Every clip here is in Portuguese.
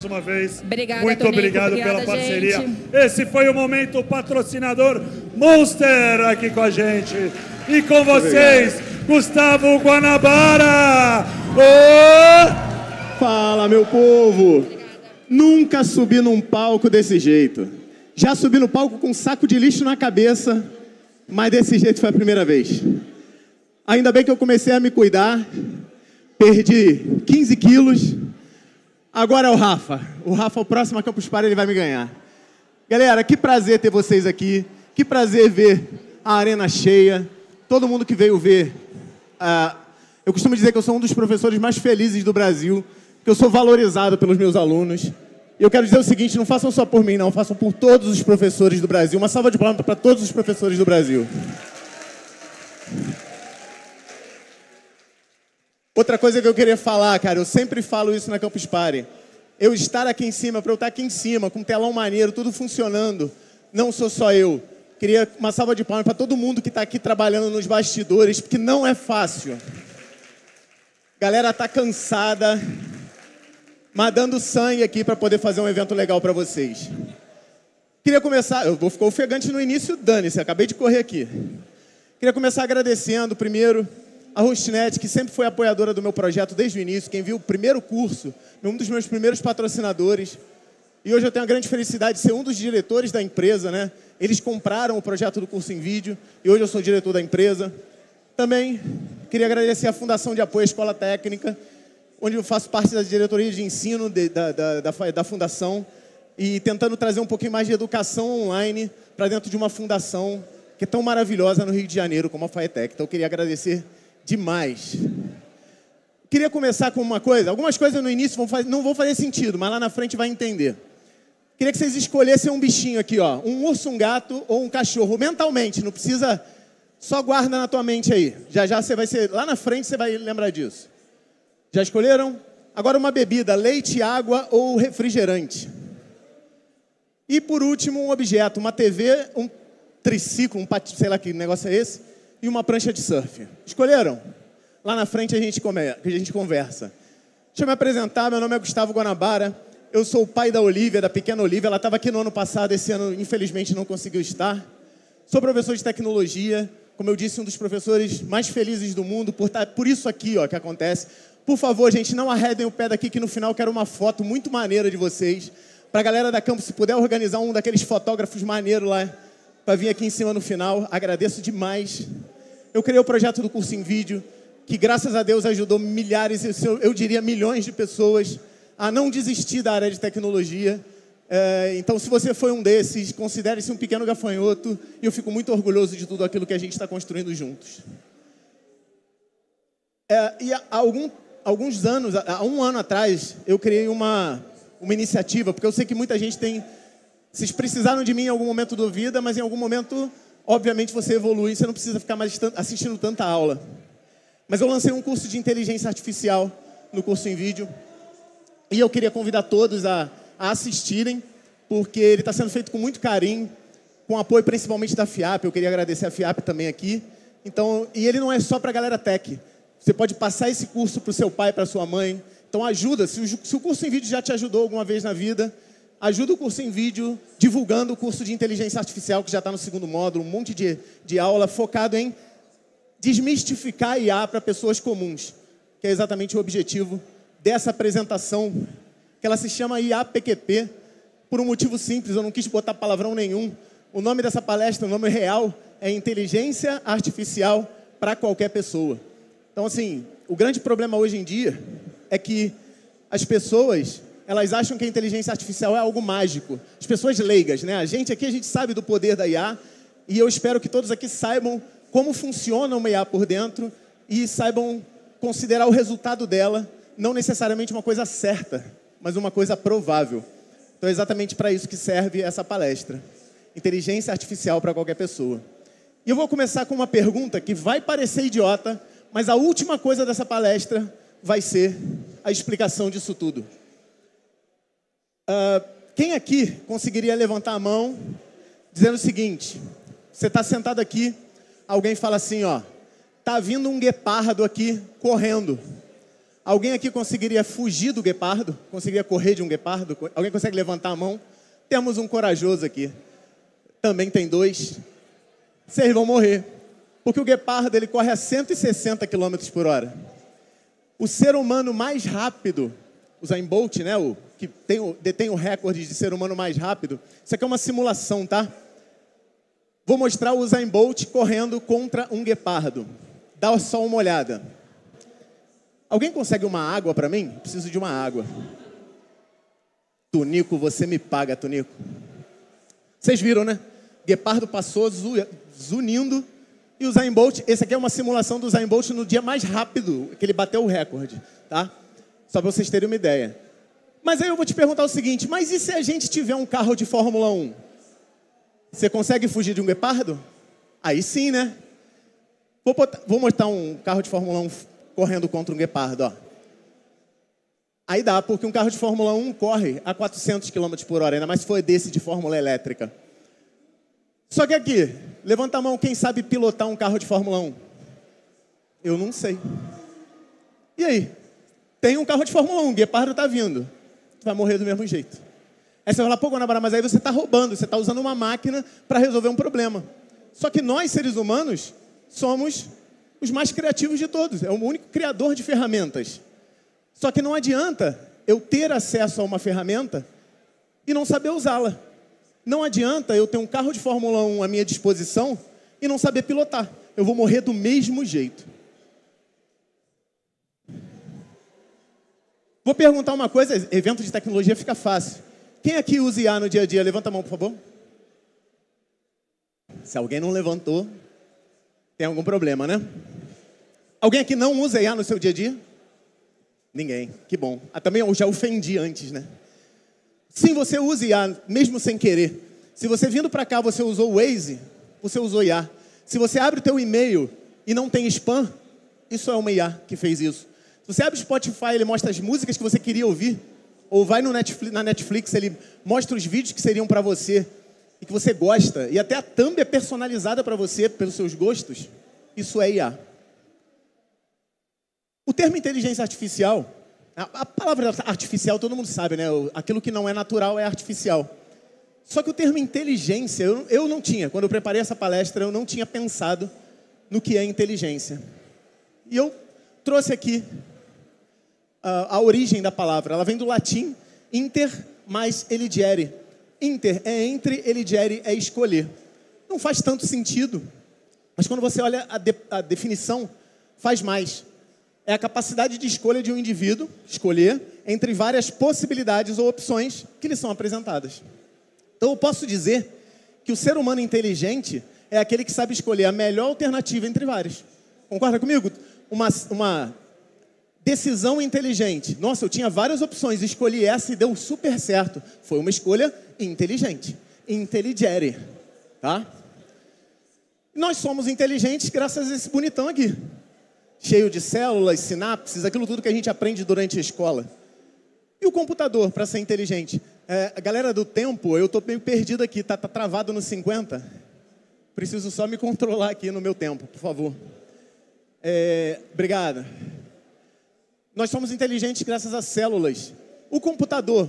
Uma vez. Obrigada, muito Tonico, obrigado obrigada, pela parceria. gente. Esse foi o momento patrocinador Monster aqui com a gente. E com vocês, Gustavo Guanabara. Fala, meu povo. Nunca subi num palco desse jeito. Já subi no palco com um saco de lixo na cabeça, mas desse jeito foi a primeira vez. Ainda bem que eu comecei a me cuidar. Perdi 15 quilos. Agora é o Rafa. O Rafa, o próximo Campus Party, ele vai me ganhar. Galera, que prazer ter vocês aqui. Que prazer ver a arena cheia. Todo mundo que veio ver. Eu costumo dizer que eu sou um dos professores mais felizes do Brasil, que eu sou valorizado pelos meus alunos. E eu quero dizer o seguinte, não façam só por mim, não. Façam por todos os professores do Brasil. Uma salva de palmas para todos os professores do Brasil. Outra coisa que eu queria falar, cara, eu sempre falo isso na Campus Party. Eu estar aqui em cima, para eu estar aqui em cima, com um telão maneiro, tudo funcionando, não sou só eu. Queria uma salva de palmas para todo mundo que está aqui trabalhando nos bastidores, porque não é fácil. Galera tá cansada, mas dando sangue aqui para poder fazer um evento legal para vocês. Queria começar, eu vou ficar ofegante no início, dane-se, acabei de correr aqui. Queria começar agradecendo primeiro a Hostnet, que sempre foi apoiadora do meu projeto desde o início, quem viu o primeiro curso, um dos meus primeiros patrocinadores. E hoje eu tenho a grande felicidade de ser um dos diretores da empresa, né? Eles compraram o projeto do curso em vídeo e hoje eu sou diretor da empresa. Também queria agradecer a Fundação de Apoio à Escola Técnica, onde eu faço parte da diretoria de ensino da Fundação e tentando trazer um pouquinho mais de educação online para dentro de uma fundação que é tão maravilhosa no Rio de Janeiro como a FAETEC. Então eu queria agradecer demais. Queria começar com uma coisa. Algumas coisas no início não vão fazer sentido, mas lá na frente vai entender. Queria que vocês escolhessem um bichinho aqui, ó. Um urso, um gato ou um cachorro. Mentalmente, não precisa... Só guarda na tua mente aí. Já já você vai ser... Lá na frente você vai lembrar disso. Já escolheram? Agora uma bebida. Leite, água ou refrigerante. E por último, um objeto. Uma TV, um triciclo, sei lá que negócio é esse. E uma prancha de surf. Escolheram? Lá na frente a gente conversa. Deixa eu me apresentar, meu nome é Gustavo Guanabara. Eu sou o pai da Olivia, da pequena Olivia. Ela estava aqui no ano passado, esse ano infelizmente não conseguiu estar. Sou professor de tecnologia, como eu disse, um dos professores mais felizes do mundo, por isso aqui ó, que acontece. Por favor, gente, não arredem o pé daqui que no final eu quero uma foto muito maneira de vocês. Para a galera da campus, se puder organizar um daqueles fotógrafos maneiros lá, para vir aqui em cima no final, agradeço demais. Eu criei o projeto do curso em vídeo, que graças a Deus ajudou milhares, eu diria milhões de pessoas a não desistir da área de tecnologia. Então, se você foi um desses, considere-se um pequeno gafanhoto, e eu fico muito orgulhoso de tudo aquilo que a gente está construindo juntos. E há alguns anos, há um ano atrás, eu criei uma iniciativa, porque eu sei que muita gente tem... Vocês precisaram de mim em algum momento da vida, mas em algum momento, obviamente, você evolui, você não precisa ficar mais assistindo tanta aula. Mas eu lancei um curso de inteligência artificial no curso em vídeo, e eu queria convidar todos a assistirem, porque ele está sendo feito com muito carinho, com apoio principalmente da FIAP. Eu queria agradecer a FIAP também aqui. Então, e ele não é só para a galera tech. Você pode passar esse curso para o seu pai, para a sua mãe. Então ajuda, se o curso em vídeo já te ajudou alguma vez na vida, ajuda o curso em vídeo divulgando o curso de inteligência artificial, que já está no segundo módulo, um monte de aula focado em desmistificar a IA para pessoas comuns, que é exatamente o objetivo dessa apresentação, que ela se chama IA-PQP, por um motivo simples, eu não quis botar palavrão nenhum. O nome dessa palestra, o nome real, é Inteligência Artificial para Qualquer Pessoa. Então, assim, o grande problema hoje em dia é que as pessoas, elas acham que a inteligência artificial é algo mágico. As pessoas leigas, né? A gente sabe do poder da IA, e eu espero que todos aqui saibam como funciona uma IA por dentro e saibam considerar o resultado dela, não necessariamente uma coisa certa, mas uma coisa provável. Então é exatamente para isso que serve essa palestra. Inteligência artificial para qualquer pessoa. E eu vou começar com uma pergunta que vai parecer idiota, mas a última coisa dessa palestra vai ser a explicação disso tudo. Quem aqui conseguiria levantar a mão dizendo o seguinte: você está sentado aqui, alguém fala assim, ó, tá vindo um guepardo aqui correndo. Alguém aqui conseguiria fugir do guepardo? Conseguiria correr de um guepardo? Alguém consegue levantar a mão? Temos um corajoso aqui. Também tem 2. Vocês vão morrer. Porque o guepardo, ele corre a 160 km por hora. O ser humano mais rápido, o Usain Bolt, né, o que detém o recorde de ser humano mais rápido. Isso aqui é uma simulação, tá? Vou mostrar o Usain Bolt correndo contra um guepardo. Dá só uma olhada. Alguém consegue uma água para mim? Preciso de uma água. Tunico, você me paga, Tunico. Vocês viram, né? Guepardo passou zunindo. E o Usain Bolt, esse aqui é uma simulação do Usain Bolt no dia mais rápido, que ele bateu o recorde, tá? Só para vocês terem uma ideia. Mas aí eu vou te perguntar o seguinte, mas e se a gente tiver um carro de Fórmula 1? Você consegue fugir de um guepardo? Aí sim, né? Vou mostrar um carro de Fórmula 1 correndo contra um guepardo, ó. Aí dá, porque um carro de Fórmula 1 corre a 400 km por hora, ainda mais se for desse de Fórmula elétrica. Só que aqui, levanta a mão quem sabe pilotar um carro de Fórmula 1. Eu não sei. E aí? Tem um carro de Fórmula 1, o guepardo tá vindo. Tu vai morrer do mesmo jeito. Aí você vai falar, pô, Guanabara, mas aí você está roubando, você está usando uma máquina para resolver um problema. Só que nós, seres humanos, somos os mais criativos de todos. É o único criador de ferramentas. Só que não adianta eu ter acesso a uma ferramenta e não saber usá-la. Não adianta eu ter um carro de Fórmula 1 à minha disposição e não saber pilotar. Eu vou morrer do mesmo jeito. Vou perguntar uma coisa, evento de tecnologia fica fácil. Quem aqui usa IA no dia a dia? Levanta a mão, por favor. Se alguém não levantou, tem algum problema, né? Alguém aqui não usa IA no seu dia a dia? Ninguém, que bom. Também eu já ofendi antes, né? Sim, você usa IA, mesmo sem querer. Se você vindo para cá, você usou o Waze, você usou IA. Se você abre o teu e-mail e não tem spam, isso é uma IA que fez isso. Se você abre o Spotify, ele mostra as músicas que você queria ouvir. Ou vai no na Netflix, ele mostra os vídeos que seriam para você e que você gosta. E até a thumb é personalizada para você, pelos seus gostos. Isso é IA. O termo inteligência artificial, a palavra artificial todo mundo sabe, né? Aquilo que não é natural é artificial. Só que o termo inteligência, eu não tinha. Quando eu preparei essa palestra, eu não tinha pensado no que é inteligência. E eu trouxe aqui a origem da palavra. Ela vem do latim inter mais eligere. Inter é entre, eligere é escolher. Não faz tanto sentido, mas quando você olha a definição, faz mais. É a capacidade de escolha de um indivíduo, escolher, entre várias possibilidades ou opções que lhe são apresentadas. Então eu posso dizer que o ser humano inteligente é aquele que sabe escolher a melhor alternativa entre várias. Concorda comigo? Uma decisão inteligente. Nossa, eu tinha várias opções, escolhi essa e deu super certo. Foi uma escolha inteligente. Intelligere. Tá? Nós somos inteligentes graças a esse bonitão aqui. Cheio de células, sinapses, aquilo tudo que a gente aprende durante a escola. E o computador, para ser inteligente? A galera do tempo, eu estou meio perdido aqui, tá travado no 50. Preciso só me controlar aqui no meu tempo, por favor. Obrigado. Nós somos inteligentes graças a células. O computador,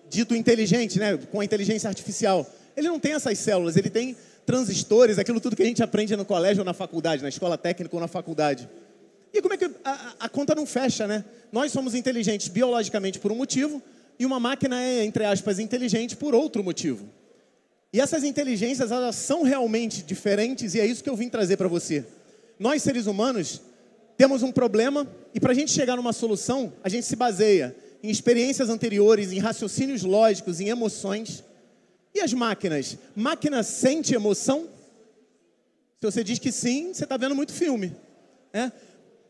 dito inteligente, né, com a inteligência artificial, ele não tem essas células, ele tem transistores, aquilo tudo que a gente aprende no colégio ou na faculdade, na escola técnica ou na faculdade. E como é que a conta não fecha, né? Nós somos inteligentes biologicamente por um motivo e uma máquina é, entre aspas, inteligente por outro motivo. E essas inteligências, elas são realmente diferentes e é isso que eu vim trazer para você. Nós, seres humanos, temos um problema e para a gente chegar numa solução, a gente se baseia em experiências anteriores, em raciocínios lógicos, em emoções. E as máquinas? Máquina sente emoção? Se você diz que sim, você está vendo muito filme, né?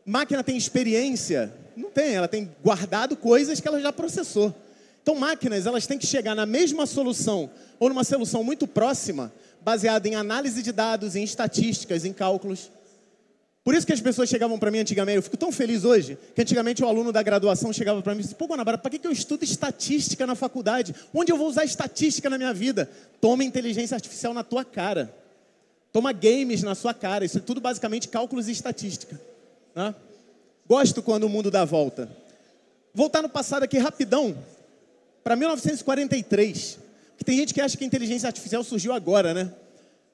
Máquina tem experiência? Não tem, ela tem guardado coisas que ela já processou. Então máquinas, elas têm que chegar na mesma solução, ou numa solução muito próxima, baseada em análise de dados, em estatísticas, em cálculos. Por isso que as pessoas chegavam para mim antigamente, eu fico tão feliz hoje, que antigamente o aluno da graduação chegava para mim e disse, pô, Guanabara, para que eu estudo estatística na faculdade? Onde eu vou usar estatística na minha vida? Toma inteligência artificial na tua cara. Toma games na sua cara. Isso é tudo basicamente cálculos e estatística. Né? Gosto quando o mundo dá volta. Voltar no passado aqui rapidão, para 1943, que tem gente que acha que a inteligência artificial surgiu agora, né?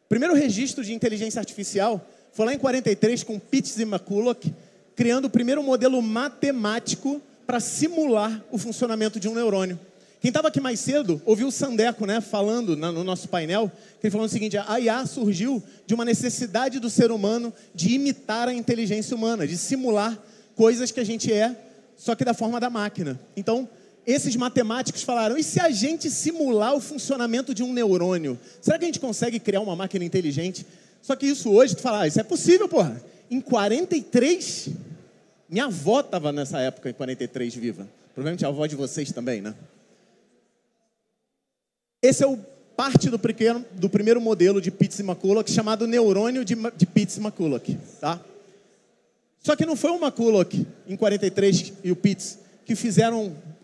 O primeiro registro de inteligência artificial foi lá em 43 com Pitts e McCulloch, criando o primeiro modelo matemático para simular o funcionamento de um neurônio. Quem estava aqui mais cedo ouviu o Sandeco, né, falando no nosso painel, que ele falou o seguinte: a IA surgiu de uma necessidade do ser humano de imitar a inteligência humana, de simular coisas que a gente é, só que da forma da máquina. Então, esses matemáticos falaram: e se a gente simular o funcionamento de um neurônio? Será que a gente consegue criar uma máquina inteligente? Só que isso hoje, tu fala, isso é possível, porra. Em 43, minha avó estava nessa época, em 43, viva. Provavelmente a avó de vocês também, né? Esse é parte do primeiro modelo de Pitts e McCulloch, chamado neurônio de Pitts e McCulloch, tá? Só que não foi o McCulloch, em 43, e o Pitts, que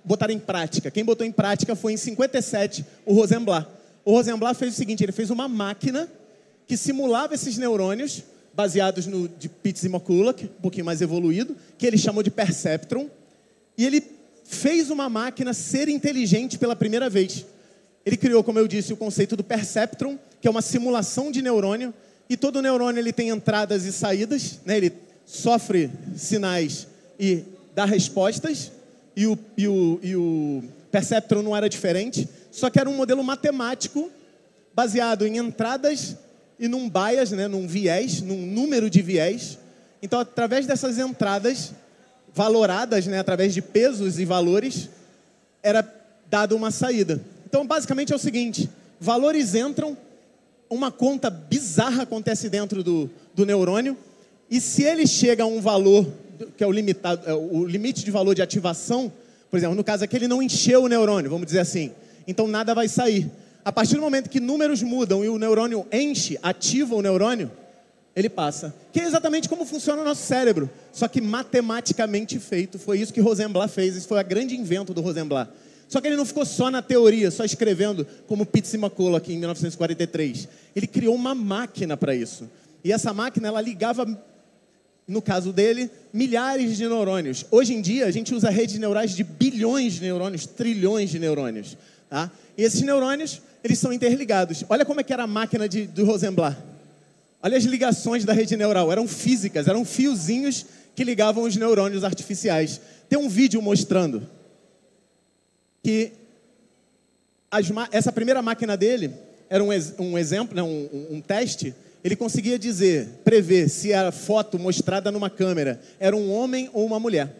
botaram em prática. Quem botou em prática foi, em 57, o Rosenblatt. O Rosenblatt fez o seguinte: ele fez uma máquina que simulava esses neurônios, baseados no de Pitts e McCulloch, um pouquinho mais evoluído, que ele chamou de perceptron, e ele fez uma máquina ser inteligente pela primeira vez. Ele criou, como eu disse, o conceito do perceptron, que é uma simulação de neurônio, e todo neurônio ele tem entradas e saídas, né? Ele sofre sinais e dá respostas, e o perceptron não era diferente, só que era um modelo matemático baseado em entradas e num bias, né? Num viés, num número de viés. Então, através dessas entradas valoradas, né? Através de pesos e valores, era dada uma saída. Então, basicamente é o seguinte: valores entram, uma conta bizarra acontece dentro do neurônio, e se ele chega a um valor, que é o limite de valor de ativação, por exemplo, no caso aqui ele não encheu o neurônio, vamos dizer assim, então nada vai sair. A partir do momento que números mudam e o neurônio enche, ativa o neurônio, ele passa. Que é exatamente como funciona o nosso cérebro, só que matematicamente feito. Foi isso que Rosenblatt fez, esse foi o grande invento do Rosenblatt. Só que ele não ficou só na teoria, só escrevendo como Pitts e McCulloch em 1943. Ele criou uma máquina para isso. E essa máquina, ela ligava, no caso dele, milhares de neurônios. Hoje em dia, a gente usa redes neurais de bilhões de neurônios, trilhões de neurônios. Tá? E esses neurônios, eles são interligados. Olha como é que era a máquina do Rosenblatt. Olha as ligações da rede neural. Eram físicas, eram fiozinhos que ligavam os neurônios artificiais. Tem um vídeo mostrando que essa primeira máquina dele era um exemplo, né, um teste. Ele conseguia prever se a foto mostrada numa câmera era um homem ou uma mulher.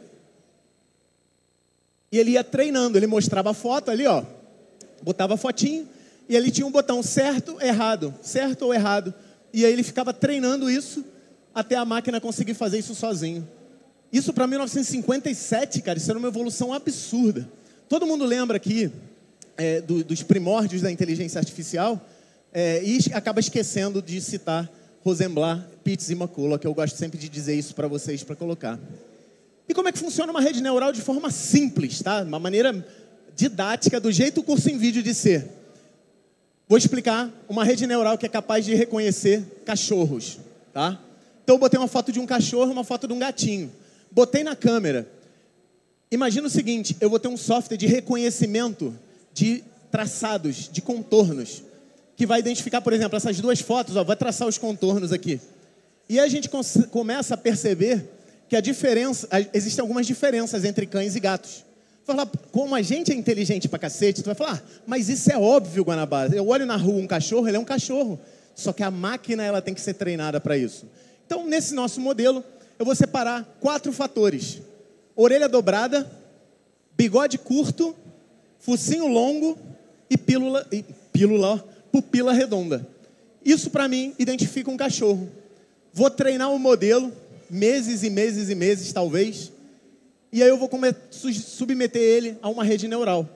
E ele ia treinando, ele mostrava a foto ali, ó, botava a fotinho, e ali tinha um botão certo ou errado. E aí ele ficava treinando isso até a máquina conseguir fazer isso sozinho. Isso para 1957, cara, isso era uma evolução absurda. Todo mundo lembra aqui dos primórdios da inteligência artificial e acaba esquecendo de citar Rosenblatt, Pitts e McCulloch, que eu gosto sempre de dizer isso para vocês, para colocar. E como é que funciona uma rede neural de forma simples, tá? Uma maneira didática, do jeito o curso em vídeo de ser. Vou explicar uma rede neural que é capaz de reconhecer cachorros, tá? Então eu botei uma foto de um cachorro e uma foto de um gatinho. Botei na câmera. Imagina o seguinte: eu vou ter um software de reconhecimento de traçados, de contornos, que vai identificar, por exemplo, essas duas fotos, ó, vai traçar os contornos aqui. E aí a gente começa a perceber que existem algumas diferenças entre cães e gatos. Vai falar, como a gente é inteligente pra cacete, tu vai falar, mas isso é óbvio, Guanabara. Eu olho na rua um cachorro, ele é um cachorro. Só que a máquina, ela tem que ser treinada para isso. Então, nesse nosso modelo, eu vou separar 4 fatores: orelha dobrada, bigode curto, focinho longo e pupila redonda. Isso, para mim, identifica um cachorro. Vou treinar um modelo, meses e meses e meses, talvez, e aí eu vou submeter ele a uma rede neural.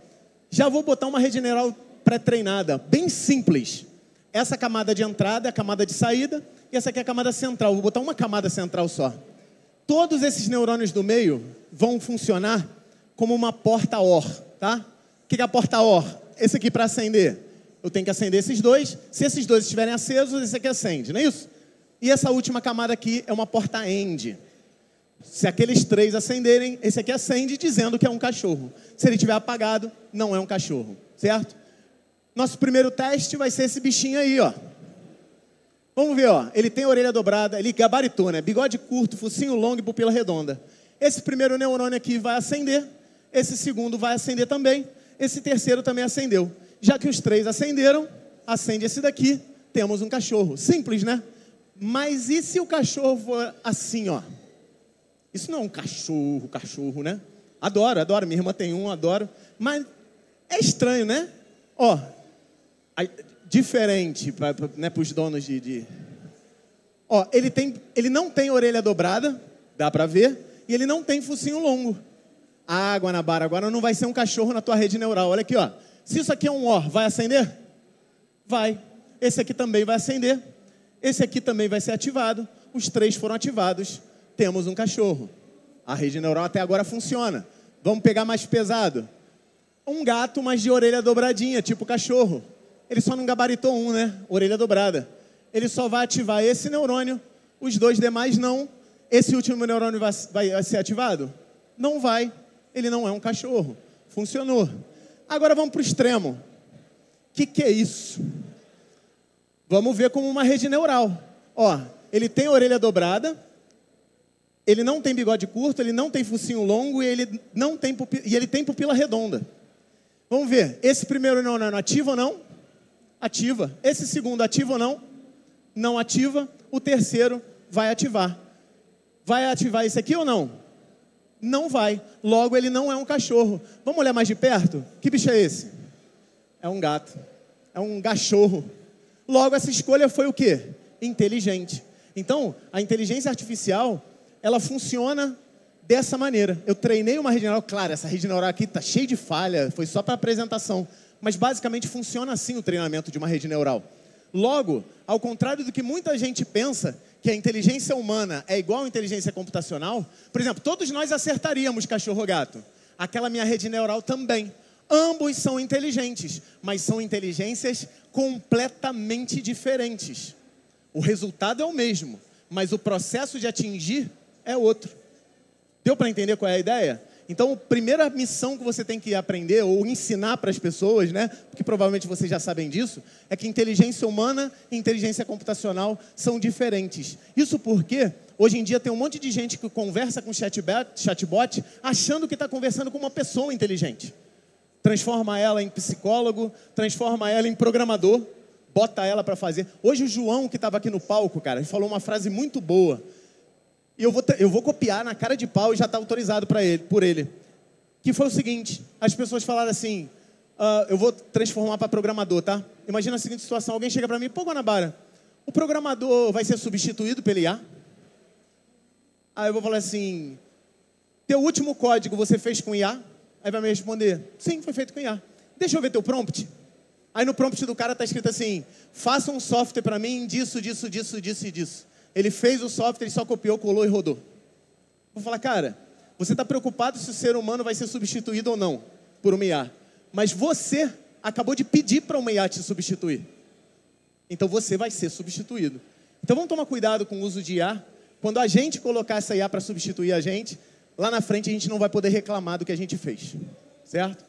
Já vou botar uma rede neural pré-treinada, bem simples. Essa camada de entrada é a camada de saída, e essa aqui é a camada central. Vou botar uma camada central só. Todos esses neurônios do meio vão funcionar como uma porta OR, tá? O que é a porta OR? Esse aqui para acender. Eu tenho que acender esses dois. Se esses dois estiverem acesos, esse aqui acende, não é isso? E essa última camada aqui é uma porta AND. Se aqueles 3 acenderem, esse aqui acende dizendo que é um cachorro. Se ele estiver apagado, não é um cachorro, certo? Nosso primeiro teste vai ser esse bichinho aí, ó. Vamos ver, ó. Ele tem orelha dobrada, ele gabaritou, né? Bigode curto, focinho longo e pupila redonda. Esse primeiro neurônio aqui vai acender. Esse segundo vai acender também. Esse terceiro também acendeu. Já que os 3 acenderam, acende esse daqui. Temos um cachorro. Simples, né? Mas e se o cachorro for assim, ó? Isso não é um cachorro, né? Adoro. Minha irmã tem um, adoro. Mas é estranho, né? Ó, diferente, né, para os donos de... Ó, ele não tem orelha dobrada, dá para ver, e ele não tem focinho longo. Ah, Guanabara, agora não vai ser um cachorro na tua rede neural. Olha aqui, ó. Se isso aqui é um OR, vai acender? Vai. Esse aqui também vai acender. Esse aqui também vai ser ativado. Os 3 foram ativados. Temos um cachorro. A rede neural até agora funciona. Vamos pegar mais pesado. Um gato, mas de orelha dobradinha, tipo cachorro. Ele só não gabaritou um, né? Orelha dobrada. Ele só vai ativar esse neurônio, os 2 demais não. Esse último neurônio vai ser ativado? Não vai. Ele não é um cachorro. Funcionou. Agora vamos para o extremo. O que é isso? Vamos ver como uma rede neural. Ó, ele tem orelha dobrada, ele não tem bigode curto, ele não tem focinho longo e ele tem pupila redonda. Vamos ver. Esse primeiro neurônio ativa ou não? Ativa. Esse segundo ativa ou não? Não ativa. O terceiro vai ativar. Vai ativar esse aqui ou não? Não vai. Logo, ele não é um cachorro. Vamos olhar mais de perto? Que bicho é esse? É um gato. É um cachorro. Logo, essa escolha foi o quê? Inteligente. Então, a inteligência artificial, ela funciona dessa maneira. Eu treinei uma rede neural. Claro, essa rede neural aqui está cheia de falha. Foi só para apresentação. Mas, basicamente, funciona assim o treinamento de uma rede neural. Logo, ao contrário do que muita gente pensa, que a inteligência humana é igual à inteligência computacional, por exemplo, todos nós acertaríamos cachorro-gato. Aquela minha rede neural também. Ambos são inteligentes, mas são inteligências completamente diferentes. O resultado é o mesmo, mas o processo de atingir é outro. Deu para entender qual é a ideia? Então, a primeira missão que você tem que aprender ou ensinar para as pessoas, né, porque provavelmente vocês já sabem disso, é que inteligência humana e inteligência computacional são diferentes. Isso porque, hoje em dia, tem um monte de gente que conversa com chatbot achando que está conversando com uma pessoa inteligente. Transforma ela em psicólogo, transforma ela em programador, bota ela para fazer. Hoje o João, que estava aqui no palco, cara, ele falou uma frase muito boa. E eu vou copiar na cara de pau e já está autorizado por ele. Que foi o seguinte, as pessoas falaram assim, eu vou transformar para programador, tá? Imagina a seguinte situação, alguém chega para mim, pô, Guanabara, o programador vai ser substituído pelo IA? Aí eu vou falar assim, teu último código você fez com IA? Aí vai me responder, sim, foi feito com IA. Deixa eu ver teu prompt. Aí no prompt do cara está escrito assim, faça um software para mim disso. Ele fez o software, ele só copiou, colou e rodou. Vou falar, cara, você está preocupado se o ser humano vai ser substituído ou não por uma IA. Mas você acabou de pedir para uma IA te substituir. Então você vai ser substituído. Então vamos tomar cuidado com o uso de IA. Quando a gente colocar essa IA para substituir a gente, lá na frente a gente não vai poder reclamar do que a gente fez. Certo?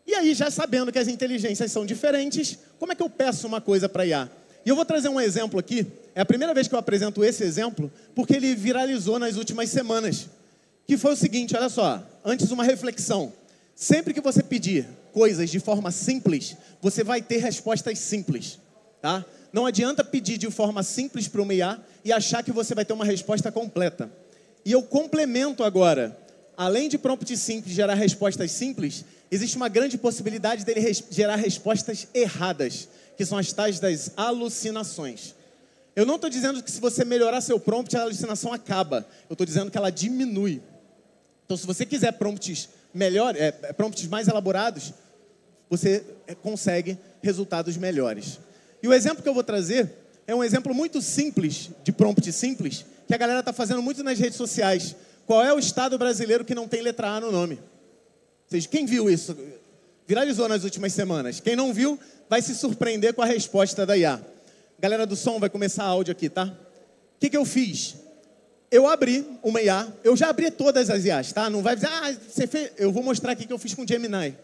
E aí, já sabendo que as inteligências são diferentes, como é que eu peço uma coisa para a IA? E eu vou trazer um exemplo aqui. É a primeira vez que eu apresento esse exemplo, porque ele viralizou nas últimas semanas. Que foi o seguinte, olha só. Antes, uma reflexão. Sempre que você pedir coisas de forma simples, você vai ter respostas simples. Tá? Não adianta pedir de forma simples para uma IA e achar que você vai ter uma resposta completa. E eu complemento agora. Além de prompt simples gerar respostas simples, existe uma grande possibilidade dele gerar respostas erradas, que são as tais das alucinações. Eu não estou dizendo que se você melhorar seu prompt, a alucinação acaba. Eu estou dizendo que ela diminui. Então, se você quiser prompts prompts mais elaborados, você consegue resultados melhores. E o exemplo que eu vou trazer é um exemplo muito simples, de prompt simples, que a galera está fazendo muito nas redes sociais. Qual é o estado brasileiro que não tem letra A no nome? Ou seja, quem viu isso? Viralizou nas últimas semanas. Quem não viu, vai se surpreender com a resposta da IA. Galera do som, vai começar áudio aqui, tá? O que eu fiz? eu abri uma IA, eu já abri todas as IAs, tá? Não vai dizer, você fez... Eu vou mostrar aqui que eu fiz com o Gemini,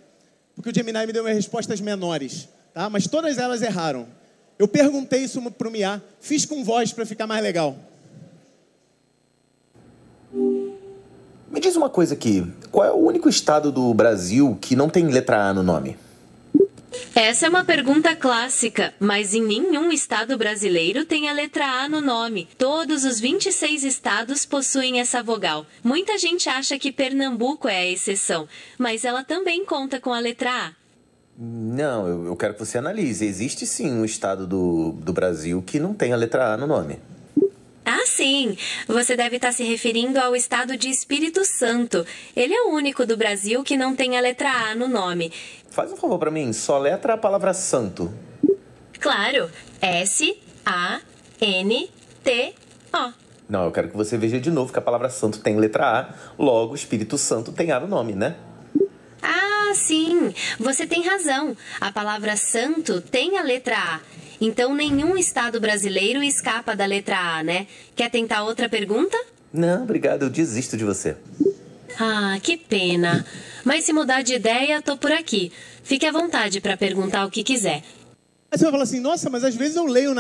porque o Gemini me deu umas respostas menores, tá? Mas todas elas erraram. Eu perguntei isso para o IA, fiz com voz para ficar mais legal. Me diz uma coisa aqui, qual é o único estado do Brasil que não tem letra A no nome? Essa é uma pergunta clássica, mas em nenhum estado brasileiro tem a letra A no nome. Todos os 26 estados possuem essa vogal. Muita gente acha que Pernambuco é a exceção, mas ela também conta com a letra A. Não, eu quero que você analise. Existe sim um estado do Brasil que não tem a letra A no nome. Ah, sim! Você deve estar se referindo ao estado de Espírito Santo. Ele é o único do Brasil que não tem a letra A no nome. Faz um favor pra mim, só letra a palavra santo. Claro, S-A-N-T-O. Não, eu quero que você veja de novo que a palavra santo tem letra A, logo Espírito Santo tem A no nome, né? Ah, sim! Você tem razão. A palavra santo tem a letra A. Então nenhum estado brasileiro escapa da letra A, né? Quer tentar outra pergunta? Não, obrigado, eu desisto de você. Ah, que pena. Mas se mudar de ideia, tô por aqui. Fique à vontade para perguntar o que quiser. Aí você vai falar assim, nossa, mas às vezes eu leio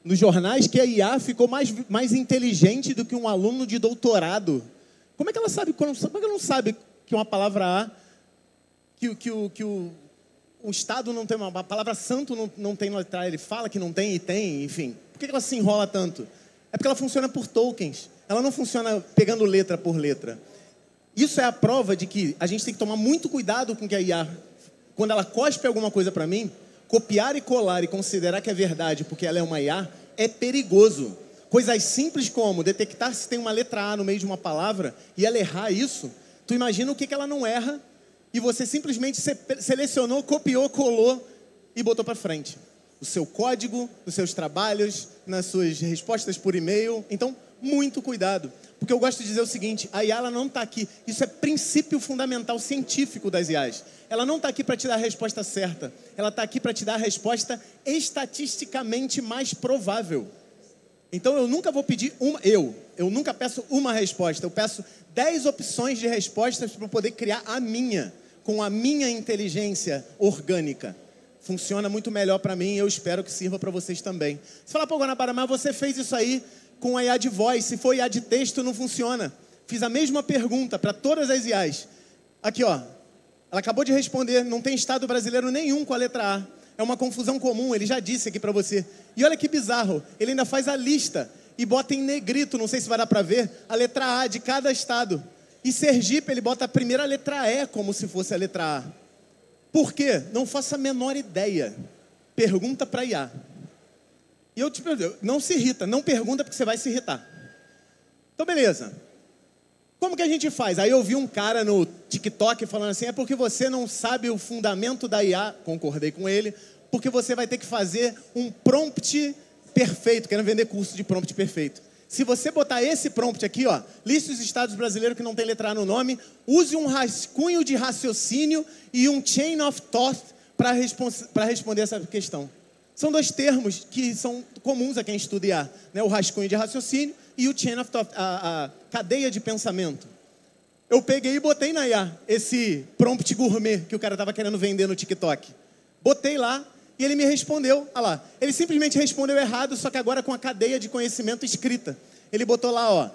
nos jornais que a IA ficou mais inteligente do que um aluno de doutorado. Como é que ela sabe? Como é que ela não sabe que uma palavra A, o Estado não tem uma palavra santo não tem letra A? Ele fala que não tem e tem, enfim. Por que ela se enrola tanto? É porque ela funciona por tokens. Ela não funciona pegando letra por letra. Isso é a prova de que a gente tem que tomar muito cuidado com que a IA, quando ela cospe alguma coisa para mim, copiar e colar e considerar que é verdade porque ela é uma IA, é perigoso. Coisas simples como detectar se tem uma letra A no meio de uma palavra e ela errar isso, tu imagina o que ela não erra e você simplesmente selecionou, copiou, colou e botou para frente. O seu código, os seus trabalhos, nas suas respostas por e-mail. Então, muito cuidado. Porque eu gosto de dizer o seguinte, a IA ela não está aqui, isso é princípio fundamental científico das IAs. Ela não está aqui para te dar a resposta certa, ela está aqui para te dar a resposta estatisticamente mais provável. Então eu nunca vou pedir eu nunca peço uma resposta, eu peço 10 opções de respostas para poder criar a minha, com a minha inteligência orgânica. Funciona muito melhor para mim e eu espero que sirva para vocês também. Você fala, pô, Guanabara, mas você fez isso aí com a IA de voz, se for IA de texto não funciona. Fiz a mesma pergunta para todas as IAs. Aqui, ó, ela acabou de responder, não tem estado brasileiro nenhum com a letra A. É uma confusão comum, ele já disse aqui para você. E olha que bizarro, ele ainda faz a lista e bota em negrito, não sei se vai dar para ver, a letra A de cada estado. E Sergipe, ele bota a primeira letra E como se fosse a letra A. Por quê? Não faço a menor ideia. Pergunta para IA. E eu te pergunto, não se irrita, não pergunta porque você vai se irritar. Então, beleza. Como que a gente faz? Aí eu vi um cara no TikTok falando assim, é porque você não sabe o fundamento da IA, concordei com ele, porque você vai ter que fazer um prompt perfeito, querendo vender curso de prompt perfeito. Se você botar esse prompt aqui, ó, liste os estados brasileiros que não tem letra A no nome, use um rascunho de raciocínio e um chain of thought para responder essa questão. São dois termos que são comuns a quem estuda IA, né? O rascunho de raciocínio e o chain of thought, a cadeia de pensamento. Eu peguei e botei na IA esse prompt gourmet que o cara estava querendo vender no TikTok. Botei lá e ele me respondeu. Olha lá, ele simplesmente respondeu errado, só que agora com a cadeia de conhecimento escrita. Ele botou lá, ó,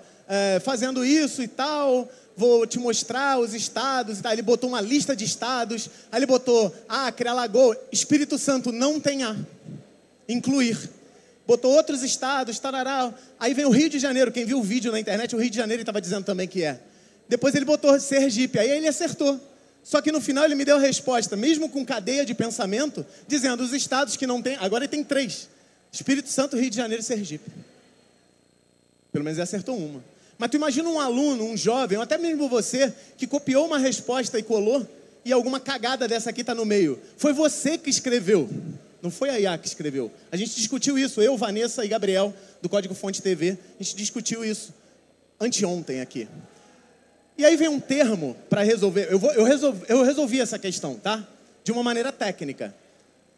fazendo isso e tal, vou te mostrar os estados e tal. Ele botou uma lista de estados, aí ele botou Acre, Alagoas, Espírito Santo não tem A. Incluir. Botou outros estados, tarará. Aí vem o Rio de Janeiro, quem viu o vídeo na internet, o Rio de Janeiro ele estava dizendo também que é. Depois ele botou Sergipe, aí ele acertou. Só que no final ele me deu a resposta, mesmo com cadeia de pensamento, dizendo os estados que não tem, agora ele tem 3. Espírito Santo, Rio de Janeiro e Sergipe. Pelo menos ele acertou uma. Mas tu imagina um aluno, um jovem, ou até mesmo você, que copiou uma resposta e colou, e alguma cagada dessa aqui está no meio. Foi você que escreveu. Não foi a IA que escreveu. A gente discutiu isso, eu, Vanessa e Gabriel, do Código Fonte TV, a gente discutiu isso anteontem aqui. E aí vem um termo para resolver, eu resolvi essa questão, tá? De uma maneira técnica,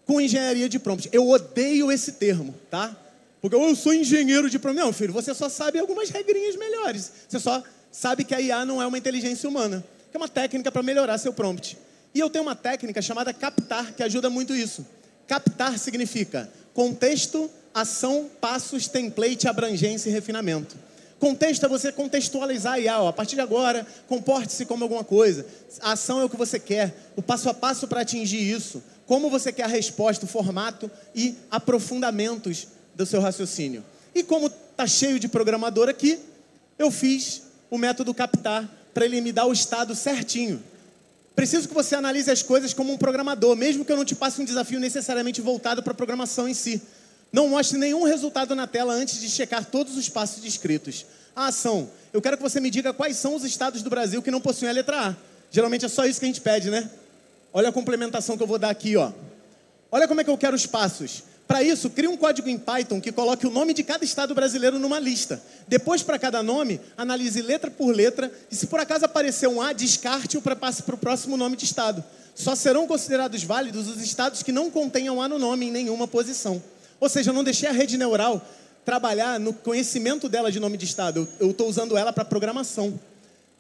com engenharia de prompt. Eu odeio esse termo, tá? Porque eu sou engenheiro de programação. Não, filho, você só sabe algumas regrinhas melhores. Você só sabe que a IA não é uma inteligência humana. Que é uma técnica para melhorar seu prompt. E eu tenho uma técnica chamada captar, que ajuda muito isso. Captar significa contexto, ação, passos, template, abrangência e refinamento. Contexto é você contextualizar a IA. A partir de agora, comporte-se como alguma coisa. A ação é o que você quer. O passo a passo para atingir isso. Como você quer a resposta, o formato e aprofundamentos do seu raciocínio. E como está cheio de programador aqui, eu fiz o método captar para ele me dar o estado certinho. Preciso que você analise as coisas como um programador, mesmo que eu não te passe um desafio necessariamente voltado para a programação em si. Não mostre nenhum resultado na tela antes de checar todos os passos descritos. A ação. Eu quero que você me diga quais são os estados do Brasil que não possuem a letra A. Geralmente é só isso que a gente pede, né? Olha a complementação que eu vou dar aqui, ó. Olha como é que eu quero os passos. Para isso, crie um código em Python que coloque o nome de cada estado brasileiro numa lista. Depois, para cada nome, analise letra por letra e, se por acaso aparecer um A, descarte-o para passe para o próximo nome de estado. Só serão considerados válidos os estados que não contenham A no nome em nenhuma posição. Ou seja, eu não deixei a rede neural trabalhar no conhecimento dela de nome de estado. Eu estou usando ela para programação.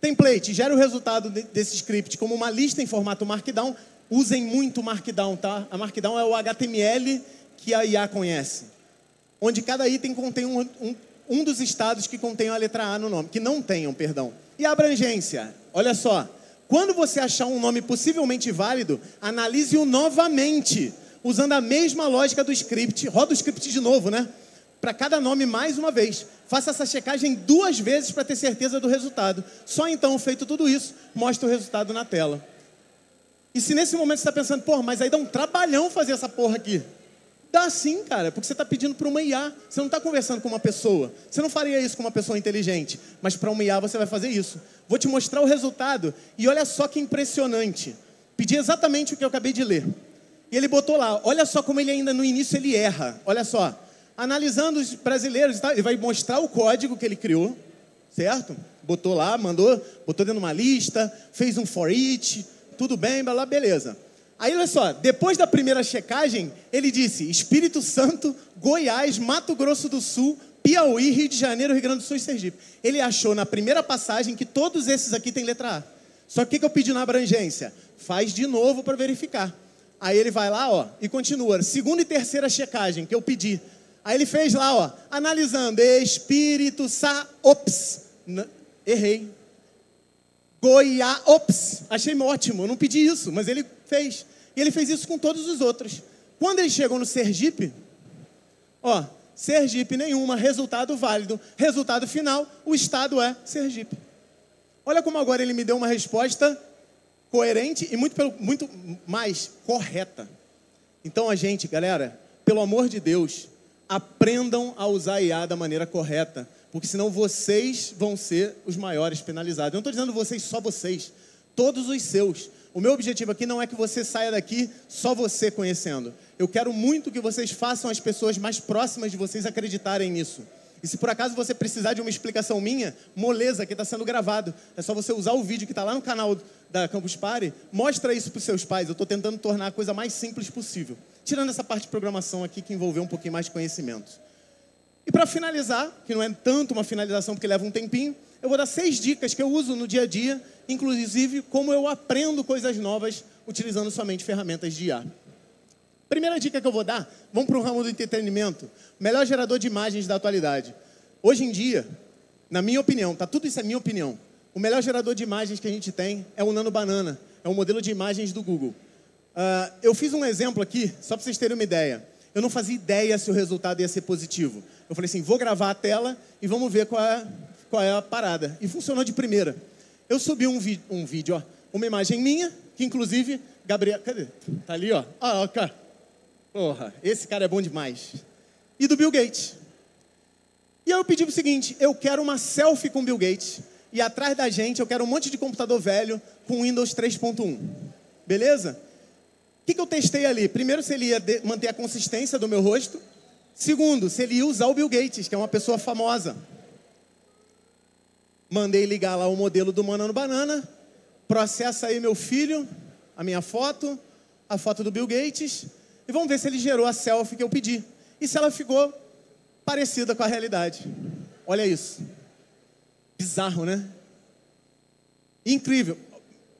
Template, gere o resultado desse script como uma lista em formato Markdown. Usem muito Markdown, tá? A Markdown é o HTML que a IA conhece. Onde cada item contém um dos estados que contém a letra A no nome. Que não tenham, perdão. E a abrangência? Olha só. Quando você achar um nome possivelmente válido, analise-o novamente, usando a mesma lógica do script. Roda o script de novo, né? Para cada nome mais uma vez. Faça essa checagem 2 vezes para ter certeza do resultado. Só então, feito tudo isso, mostra o resultado na tela. E se nesse momento você está pensando, pô, mas aí dá um trabalhão fazer essa porra aqui. Dá sim, cara, porque você está pedindo para uma IA. Você não está conversando com uma pessoa. Você não faria isso com uma pessoa inteligente. Mas para uma IA você vai fazer isso. Vou te mostrar o resultado. E olha só que impressionante. Pedi exatamente o que eu acabei de ler. E ele botou lá. Olha só como ele ainda no início ele erra. Olha só. Analisando os brasileiros, ele vai mostrar o código que ele criou, certo? Botou lá, botou dentro de uma lista, fez um for each, tudo bem, blá, blá, beleza. Aí, olha só, depois da primeira checagem, ele disse Espírito Santo, Goiás, Mato Grosso do Sul, Piauí, Rio de Janeiro, Rio Grande do Sul e Sergipe. Ele achou na primeira passagem que todos esses aqui têm letra A. Só que o que eu pedi na abrangência? Faz de novo para verificar. Aí ele vai lá, ó, e continua. Segunda e terceira checagem que eu pedi. Aí ele fez lá, ó, analisando, Espírito Santo, ops, errei. Goiás, ops, achei ótimo, eu não pedi isso, mas ele fez. E ele fez isso com todos os outros. Quando ele chegou no Sergipe, ó, Sergipe nenhuma, resultado válido. Resultado final, o estado é Sergipe. Olha como agora ele me deu uma resposta coerente e muito mais correta. Então a gente, galera, pelo amor de Deus, aprendam a usar a IA da maneira correta, porque senão vocês vão ser os maiores penalizados. Eu não estou dizendo vocês, só vocês, todos os seus. O meu objetivo aqui não é que você saia daqui só você conhecendo. Eu quero muito que vocês façam as pessoas mais próximas de vocês acreditarem nisso. E se por acaso você precisar de uma explicação minha, moleza, que está sendo gravado. É só você usar o vídeo que está lá no canal da Campus Party, mostra isso para os seus pais. Eu estou tentando tornar a coisa mais simples possível. Tirando essa parte de programação aqui que envolveu um pouquinho mais de conhecimento. E para finalizar, que não é tanto uma finalização porque leva um tempinho, eu vou dar 6 dicas que eu uso no dia a dia, inclusive como eu aprendo coisas novas utilizando somente ferramentas de IA. Primeira dica que eu vou dar, vamos para o ramo do entretenimento. Melhor gerador de imagens da atualidade. Hoje em dia, na minha opinião, tá, tudo isso é minha opinião, o melhor gerador de imagens que a gente tem é o Nano Banana, é um modelo de imagens do Google. Eu fiz um exemplo aqui, só para vocês terem uma ideia. Eu não fazia ideia se o resultado ia ser positivo. Eu falei assim, vou gravar a tela e vamos ver qual é a parada. E funcionou de primeira. Eu subi um vídeo, ó, uma imagem minha, que inclusive, Gabriel, cadê? Tá ali, ó. Ah, ó, cara. Porra, esse cara é bom demais. E do Bill Gates. E aí eu pedi o seguinte, eu quero uma selfie com o Bill Gates. E atrás da gente eu quero um monte de computador velho com Windows 3.1. Beleza? O que eu testei ali? Primeiro, se ele ia manter a consistência do meu rosto. Segundo, se ele ia usar o Bill Gates, que é uma pessoa famosa. Mandei ligar lá o modelo do Nano Banana. Processa aí meu filho, a minha foto, a foto do Bill Gates. E vamos ver se ele gerou a selfie que eu pedi. E se ela ficou parecida com a realidade. Olha isso. Bizarro, né? Incrível.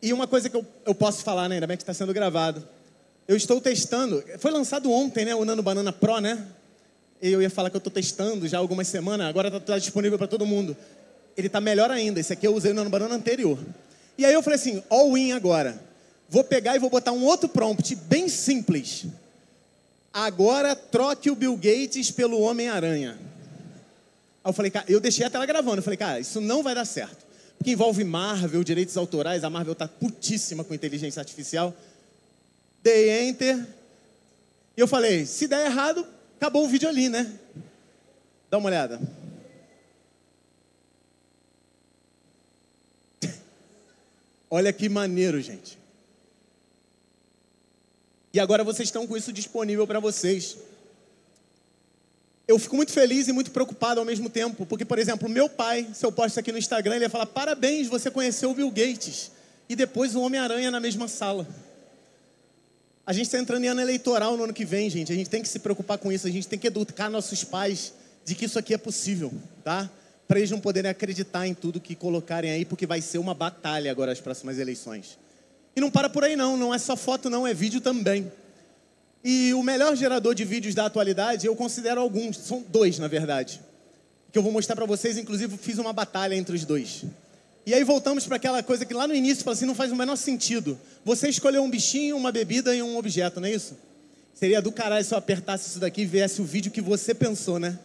E uma coisa que eu posso falar, né? Ainda bem que está sendo gravado. Eu estou testando. Foi lançado ontem, né? O Nano Banana Pro, né? Eu ia falar que eu estou testando já há algumas semanas. Agora está disponível para todo mundo. Ele está melhor ainda. Esse aqui eu usei no Nano Banana anterior. E aí eu falei assim, all in agora. Vou pegar e vou botar um outro prompt bem simples. Agora troque o Bill Gates pelo Homem-Aranha. Aí eu falei, cara, eu deixei a tela gravando. Eu falei, cara, isso não vai dar certo. Porque envolve Marvel, direitos autorais. A Marvel está putíssima com inteligência artificial. Dei Enter. E eu falei, se der errado, acabou o vídeo ali, né? Dá uma olhada. Olha que maneiro, gente. E agora vocês estão com isso disponível para vocês. Eu fico muito feliz e muito preocupado ao mesmo tempo. Porque, por exemplo, meu pai, se eu posto isso aqui no Instagram, ele ia falar, parabéns, você conheceu o Bill Gates. E depois o Homem-Aranha na mesma sala. A gente está entrando em ano eleitoral no ano que vem, gente. A gente tem que se preocupar com isso. A gente tem que educar nossos pais de que isso aqui é possível, tá? Para eles não poderem acreditar em tudo que colocarem aí, porque vai ser uma batalha agora as próximas eleições. E não para por aí não, não é só foto não, é vídeo também. E o melhor gerador de vídeos da atualidade, eu considero alguns, são dois na verdade, que eu vou mostrar para vocês, inclusive fiz uma batalha entre os dois. E aí voltamos para aquela coisa que lá no início, fala assim, não faz o menor sentido. Você escolheu um bichinho, uma bebida e um objeto, não é isso? Seria do caralho se eu apertasse isso daqui e viesse o vídeo que você pensou, né?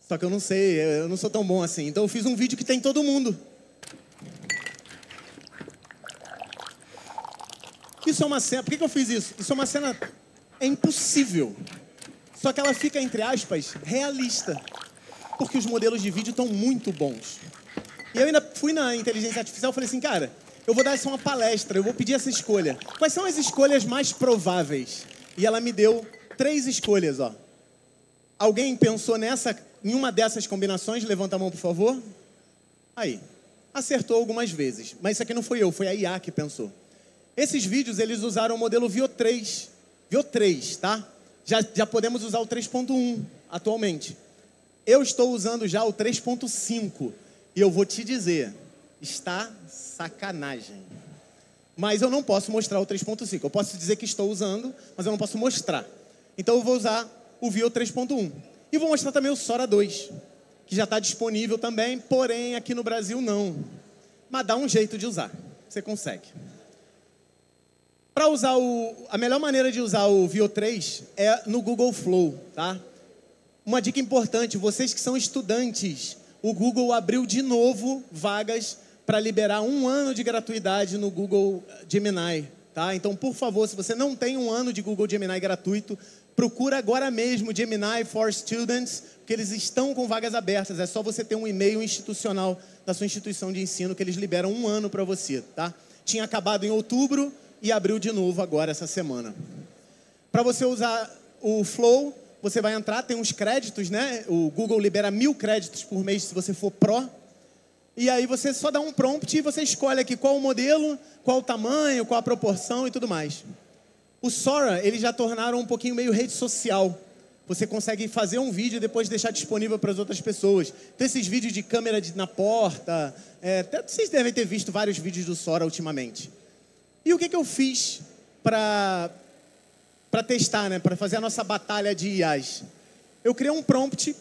Só que eu não sei, eu não sou tão bom assim. Então eu fiz um vídeo que tem todo mundo. Isso é uma cena... Por que eu fiz isso? Isso é uma cena... É impossível. Só que ela fica, entre aspas, realista. Porque os modelos de vídeo estão muito bons. E eu ainda fui na inteligência artificial e falei assim, cara, eu vou dar essa uma palestra, eu vou pedir essa escolha. Quais são as escolhas mais prováveis? E ela me deu 3 escolhas, ó. Alguém pensou em uma dessas combinações? Levanta a mão, por favor. Aí. Acertou algumas vezes. Mas isso aqui não fui eu, foi a IA que pensou. Esses vídeos, eles usaram o modelo Veo 3. Veo 3, tá? Já podemos usar o 3.1 atualmente. Eu estou usando já o 3.5. E eu vou te dizer, está sacanagem. Mas eu não posso mostrar o 3.5. Eu posso dizer que estou usando, mas eu não posso mostrar. Então eu vou usar o Veo 3.1. E vou mostrar também o Sora 2, que já está disponível também, porém aqui no Brasil não. Mas dá um jeito de usar, você consegue. Para usar a melhor maneira de usar o Veo 3 é no Google Flow, tá? Uma dica importante, vocês que são estudantes, o Google abriu de novo vagas para liberar 1 ano de gratuidade no Google Gemini, tá? Então, por favor, se você não tem 1 ano de Google Gemini gratuito, procura agora mesmo Gemini for Students, porque eles estão com vagas abertas. É só você ter um e-mail institucional da sua instituição de ensino que eles liberam 1 ano para você, tá? Tinha acabado em outubro e abriu de novo agora essa semana. Para você usar o Flow, você vai entrar, tem uns créditos, né? O Google libera 1000 créditos por mês se você for Pro. E aí você só dá um prompt e você escolhe aqui qual o modelo, qual o tamanho, qual a proporção e tudo mais. O Sora, eles já tornaram um pouquinho meio rede social. Você consegue fazer um vídeo e depois deixar disponível para as outras pessoas. Então esses vídeos de câmera na porta, até vocês devem ter visto vários vídeos do Sora ultimamente. E o que eu fiz para testar, né? Para fazer a nossa batalha de IAs? Eu criei um prompt.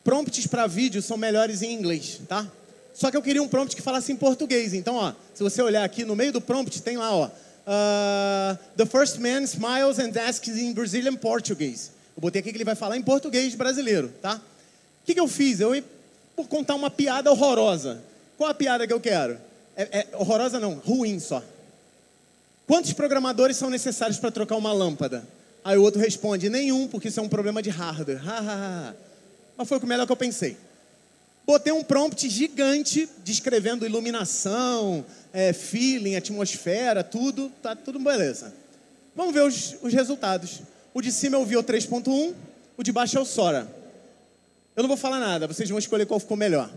Prompts para vídeo são melhores em inglês, tá? Só que eu queria um prompt que falasse em português. Então, ó, se você olhar aqui no meio do prompt, tem lá, ó. The first man smiles and asks in Brazilian Portuguese. Eu botei aqui que ele vai falar em português brasileiro, tá? O que eu fiz? Eu ia por contar uma piada horrorosa. Qual a piada que eu quero? Horrorosa não, ruim só. Quantos programadores são necessários para trocar uma lâmpada? Aí o outro responde, nenhum, porque isso é um problema de hardware. Mas foi o melhor que eu pensei. Botei um prompt gigante, descrevendo iluminação, feeling, atmosfera, tudo. Tá tudo beleza. Vamos ver os resultados. O de cima é o Veo 3.1, o de baixo é o Sora. Eu não vou falar nada, vocês vão escolher qual ficou melhor.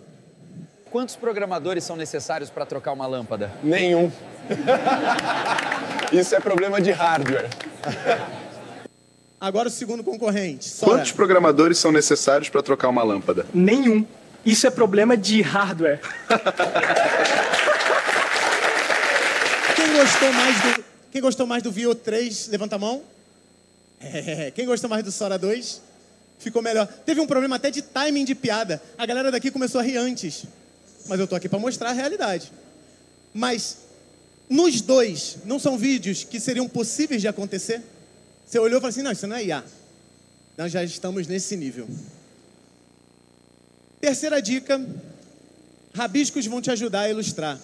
Quantos programadores são necessários para trocar uma lâmpada? Nenhum. Isso é problema de hardware. Agora o segundo concorrente. Sora. Quantos programadores são necessários para trocar uma lâmpada? Nenhum. Isso é problema de hardware. Quem gostou mais do Veo 3, levanta a mão. Quem gostou mais do Sora 2? Ficou melhor. Teve um problema até de timing de piada. A galera daqui começou a rir antes. Mas eu tô aqui para mostrar a realidade. Mas nos dois, não são vídeos que seriam possíveis de acontecer? Você olhou e falou assim, não, isso não é IA. Nós já estamos nesse nível. Terceira dica, rabiscos vão te ajudar a ilustrar.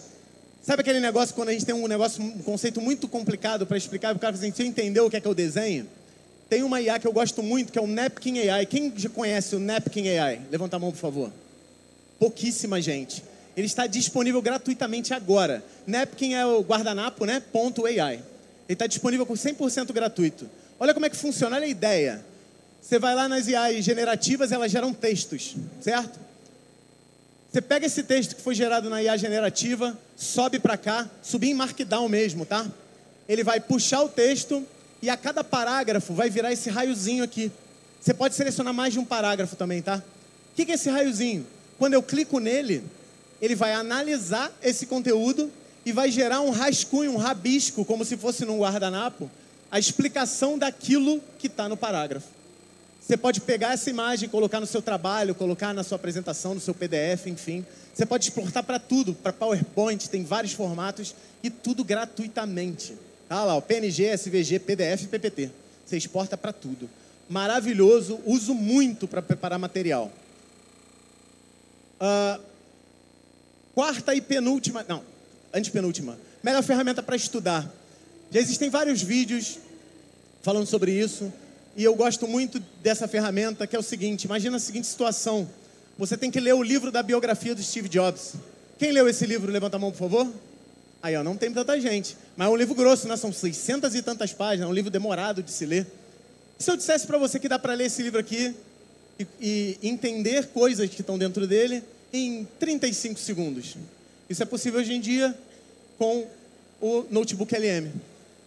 Sabe aquele negócio quando a gente tem um conceito muito complicado para explicar, e o cara fala assim, você entendeu o que é o desenho? Tem uma IA que eu gosto muito, que é o Napkin AI. Quem já conhece o Napkin AI? Levanta a mão, por favor. Pouquíssima gente. Ele está disponível gratuitamente agora. Napkin é o guardanapo, né? .ai. Ele está disponível com 100% gratuito. Olha como é que funciona, olha a ideia. Você vai lá nas IAs generativas, elas geram textos, certo? Você pega esse texto que foi gerado na IA generativa, sobe para cá, subir em Markdown mesmo, tá? Ele vai puxar o texto e a cada parágrafo vai virar esse raiozinho aqui. Você pode selecionar mais de um parágrafo também, tá? O que é esse raiozinho? Quando eu clico nele, ele vai analisar esse conteúdo e vai gerar um rascunho, um rabisco, como se fosse num guardanapo, a explicação daquilo que está no parágrafo. Você pode pegar essa imagem, colocar no seu trabalho, colocar na sua apresentação, no seu PDF, enfim. Você pode exportar para tudo, para PowerPoint, tem vários formatos e tudo gratuitamente. Tá lá, o PNG, SVG, PDF e PPT. Você exporta para tudo. Maravilhoso, uso muito para preparar material. Quarta e penúltima, não, antepenúltima. Melhor ferramenta para estudar. Já existem vários vídeos falando sobre isso. E eu gosto muito dessa ferramenta, que é o seguinte, imagina a seguinte situação. Você tem que ler o livro da biografia do Steve Jobs. Quem leu esse livro? Levanta a mão, por favor. Aí, ó, não tem tanta gente. Mas é um livro grosso, né? São 600 e tantas páginas, é um livro demorado de se ler. E se eu dissesse para você que dá para ler esse livro aqui e entender coisas que estão dentro dele em 35 segundos? Isso é possível hoje em dia com o Notebook LM.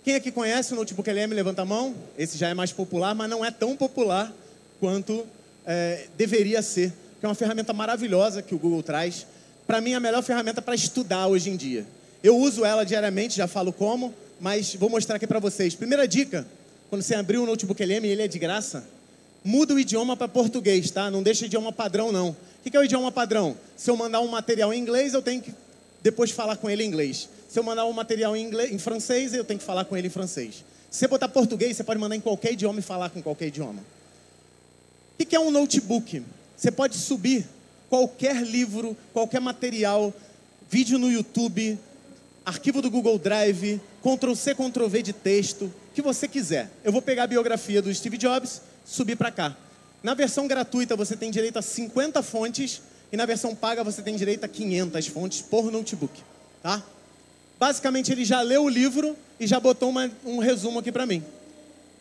Quem aqui conhece o Notebook LM? Levanta a mão. Esse já é mais popular, mas não é tão popular quanto deveria ser. Que é uma ferramenta maravilhosa que o Google traz. Para mim, é a melhor ferramenta para estudar hoje em dia. Eu uso ela diariamente, já falo como, mas vou mostrar aqui para vocês. Primeira dica, quando você abrir o Notebook LM, ele é de graça, muda o idioma para português, tá? Não deixa o idioma padrão, não. O que é o idioma padrão? Se eu mandar um material em inglês, eu tenho que depois falar com ele em inglês. Se eu mandar um material em francês, eu tenho que falar com ele em francês. Se você botar português, você pode mandar em qualquer idioma e falar com qualquer idioma. O que é um notebook? Você pode subir qualquer livro, qualquer material, vídeo no YouTube, arquivo do Google Drive, Ctrl+C, Ctrl+V de texto, que você quiser. Eu vou pegar a biografia do Steve Jobs, subir para cá. Na versão gratuita, você tem direito a 50 fontes, e na versão paga, você tem direito a 500 fontes por notebook, tá? Basicamente, ele já leu o livro e já botou um resumo aqui para mim.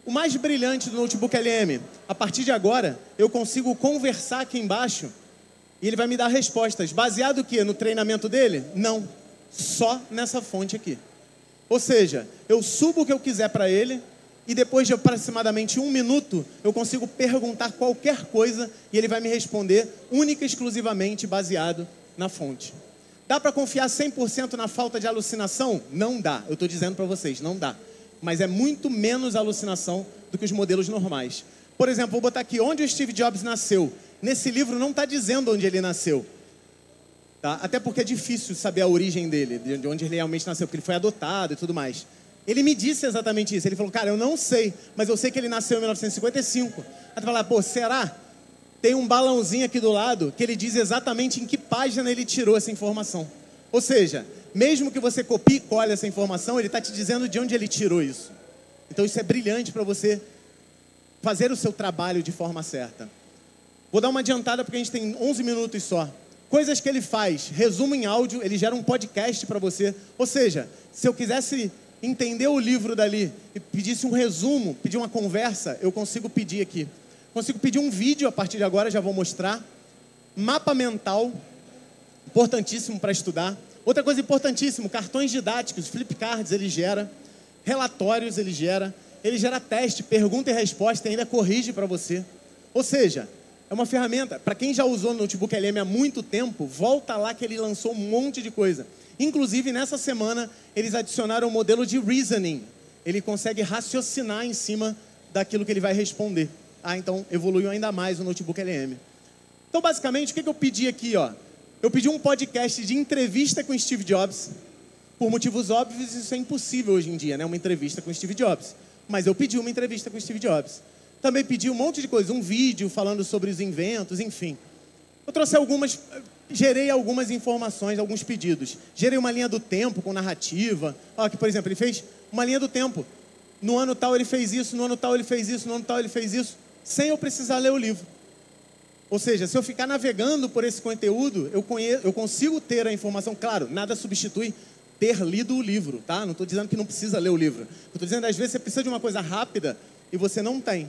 O mais brilhante do Notebook LM, a partir de agora, eu consigo conversar aqui embaixo e ele vai me dar respostas. Baseado o quê? No treinamento dele? Não. Só nessa fonte aqui. Ou seja, eu subo o que eu quiser para ele e depois de aproximadamente 1 minuto, eu consigo perguntar qualquer coisa e ele vai me responder única e exclusivamente baseado na fonte. Dá para confiar 100% na falta de alucinação? Não dá. Eu estou dizendo para vocês, não dá. Mas é muito menos alucinação do que os modelos normais. Por exemplo, vou botar aqui onde o Steve Jobs nasceu. Nesse livro não está dizendo onde ele nasceu. Tá? Até porque é difícil saber a origem dele, de onde ele realmente nasceu, porque ele foi adotado e tudo mais. Ele me disse exatamente isso. Ele falou, cara, eu não sei, mas eu sei que ele nasceu em 1955. Aí tu fala, pô, será? Tem um balãozinho aqui do lado que ele diz exatamente em que página ele tirou essa informação. Ou seja, mesmo que você copie e cole essa informação, ele está te dizendo de onde ele tirou isso. Então isso é brilhante para você fazer o seu trabalho de forma certa. Vou dar uma adiantada porque a gente tem 11 minutos só. Coisas que ele faz, resumo em áudio, ele gera um podcast para você. Ou seja, se eu quisesse entender o livro dali e pedisse um resumo, pedir uma conversa, eu consigo pedir aqui. Consigo pedir um vídeo a partir de agora, já vou mostrar. Mapa mental, importantíssimo para estudar. Outra coisa importantíssima, cartões didáticos, flipcards ele gera. Relatórios ele gera. ele gera teste, pergunta e resposta e ainda corrige para você. Ou seja, é uma ferramenta, para quem já usou no Notebook LM há muito tempo, volta lá que ele lançou um monte de coisa. Inclusive, nessa semana, eles adicionaram o modelo de reasoning. Ele consegue raciocinar em cima daquilo que ele vai responder. Então, evoluiu ainda mais o Notebook LM. Então, basicamente, o que eu pedi aqui? Ó? Eu pedi um podcast de entrevista com Steve Jobs. Por motivos óbvios, isso é impossível hoje em dia, né? Uma entrevista com Steve Jobs. Mas eu pedi uma entrevista com Steve Jobs. Também pedi um monte de coisa, um vídeo falando sobre os inventos, enfim. Eu trouxe gerei algumas informações, alguns pedidos. Gerei uma linha do tempo com narrativa. Ó, que, por exemplo, ele fez uma linha do tempo. No ano tal ele fez isso, no ano tal ele fez isso, no ano tal ele fez isso, sem eu precisar ler o livro. Ou seja, se eu ficar navegando por esse conteúdo, eu consigo ter a informação. Claro, nada substitui ter lido o livro, tá? Não estou dizendo que não precisa ler o livro. Eu estou dizendo que às vezes você precisa de uma coisa rápida e você não tem.